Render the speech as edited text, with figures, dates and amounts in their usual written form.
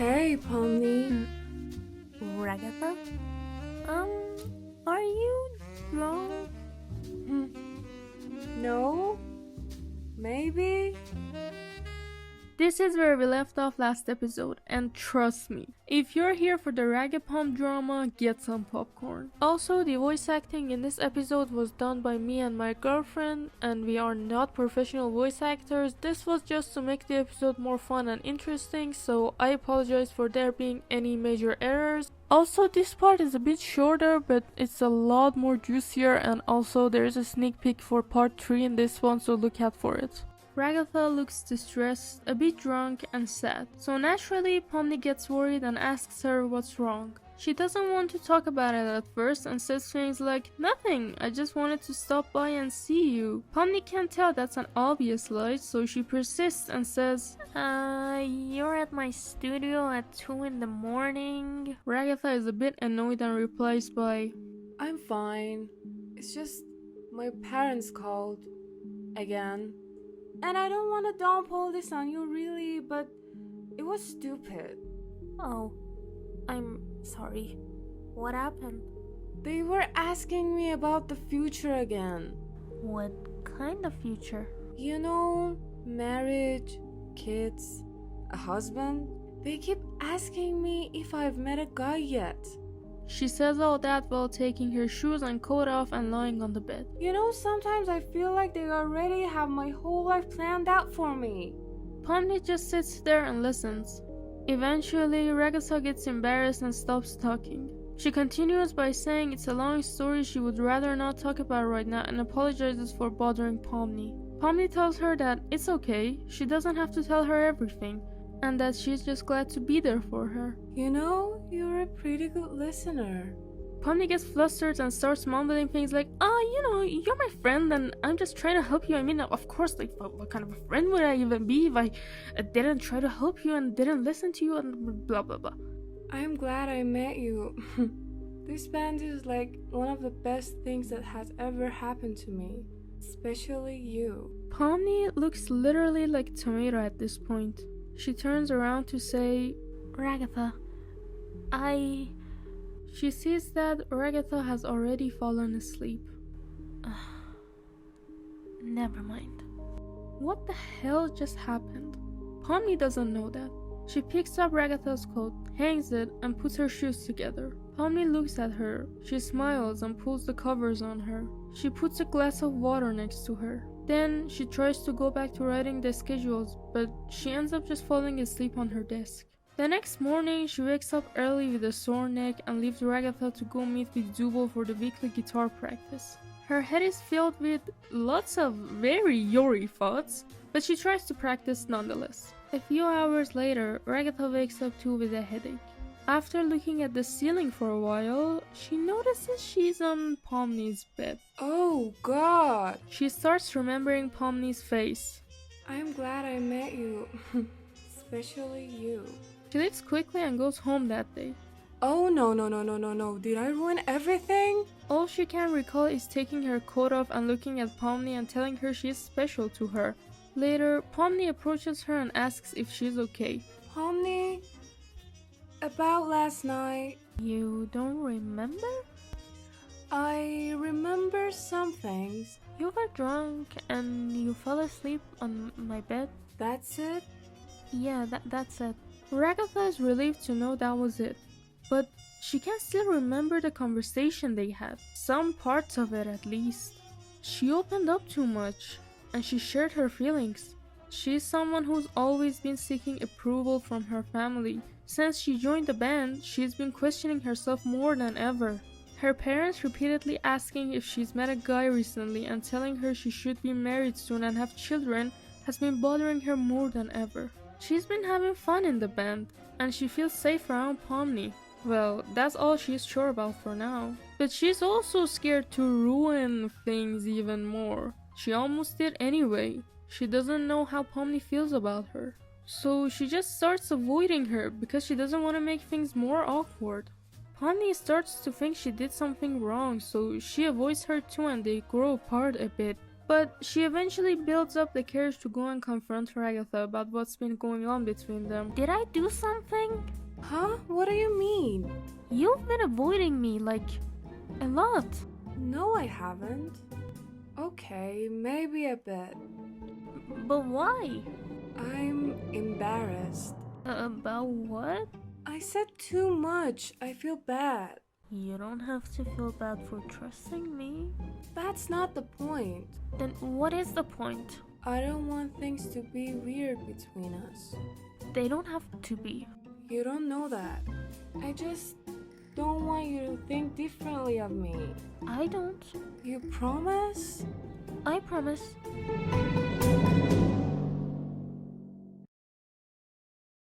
Hey, Pomni. Ragatha? Are you drunk? No? Maybe? This is where we left off last episode, and trust me, if you're here for the Ragapom drama, get some popcorn. Also, the voice acting in this episode was done by me and my girlfriend, and we are not professional voice actors. This was just to make the episode more fun and interesting, so I apologize for there being any major errors. Also, this part is a bit shorter, but it's a lot more juicier, and also there is a sneak peek for part 3 in this one, so look out for it. Ragatha looks distressed, a bit drunk and sad. So naturally, Pomni gets worried and asks her what's wrong. She doesn't want to talk about it at first and says things like, "Nothing, I just wanted to stop by and see you." Pomni can't tell that's an obvious lie, so she persists and says, "You're at my studio at 2 in the morning." Ragatha is a bit annoyed and replies by, I'm fine. It's just my parents called. Again. And I don't want to dump all this on you really, but it was stupid. Oh, I'm sorry. What happened? They were asking me about the future again. What kind of future? You know, marriage, kids, a husband. They keep asking me if I've met a guy yet. She says all that while taking her shoes and coat off and lying on the bed. You know, sometimes I feel like they already have my whole life planned out for me. Pomni just sits there and listens. Eventually, Ragatha gets embarrassed and stops talking. She continues by saying it's a long story she would rather not talk about right now and apologizes for bothering Pomni. Pomni tells her that it's okay, she doesn't have to tell her everything, and that she's just glad to be there for her. You know, you're a pretty good listener. Pomni gets flustered and starts mumbling things like, you're my friend and I'm just trying to help you. I mean, of course, like, what kind of a friend would I even be if I didn't try to help you and didn't listen to you and blah blah blah. I'm glad I met you. This band is like one of the best things that has ever happened to me. Especially you. Pomni looks literally like Tomato at this point. She turns around to say, Ragatha, She sees that Ragatha has already fallen asleep. Never mind. What the hell just happened? Pomni doesn't know that. She picks up Ragatha's coat, hangs it, and puts her shoes together. Pomni looks at her. She smiles and pulls the covers on her. She puts a glass of water next to her. Then she tries to go back to writing the schedules, but she ends up just falling asleep on her desk. The next morning, she wakes up early with a sore neck and leaves Ragatha to go meet with Zubul for the weekly guitar practice. Her head is filled with lots of very Yori thoughts, but she tries to practice nonetheless. A few hours later, Ragatha wakes up too with a headache. After looking at the ceiling for a while, she notices she's on Pomni's bed. Oh God! She starts remembering Pomni's face. I'm glad I met you. Especially you. She leaves quickly and goes home that day. Oh no. Did I ruin everything? All she can recall is taking her coat off and looking at Pomni and telling her she's special to her. Later, Pomni approaches her and asks if she's okay. Pomni? About last night. You don't remember? I remember some things. You were drunk and you fell asleep on my bed? That's it? Yeah, that's it. Ragatha is relieved to know that was it. But she can still remember the conversation they had. Some parts of it at least. She opened up too much, and she shared her feelings. She's someone who's always been seeking approval from her family. Since she joined the band, she's been questioning herself more than ever. Her parents repeatedly asking if she's met a guy recently and telling her she should be married soon and have children has been bothering her more than ever. She's been having fun in the band, and she feels safe around Pomni. Well, that's all she's sure about for now. But she's also scared to ruin things even more. She almost did anyway. She doesn't know how Pomni feels about her. So she just starts avoiding her because she doesn't want to make things more awkward. Pomni starts to think she did something wrong, so she avoids her too and they grow apart a bit. But she eventually builds up the courage to go and confront Ragatha about what's been going on between them. Did I do something? Huh? What do you mean? You've been avoiding me, like, a lot. No, I haven't. Okay, maybe a bit. But why? I'm embarrassed. About what? I said too much. I feel bad. You don't have to feel bad for trusting me. That's not the point. Then what is the point? I don't want things to be weird between us. They don't have to be. You don't know that. I just don't want you to think differently of me. I don't. You promise? I promise.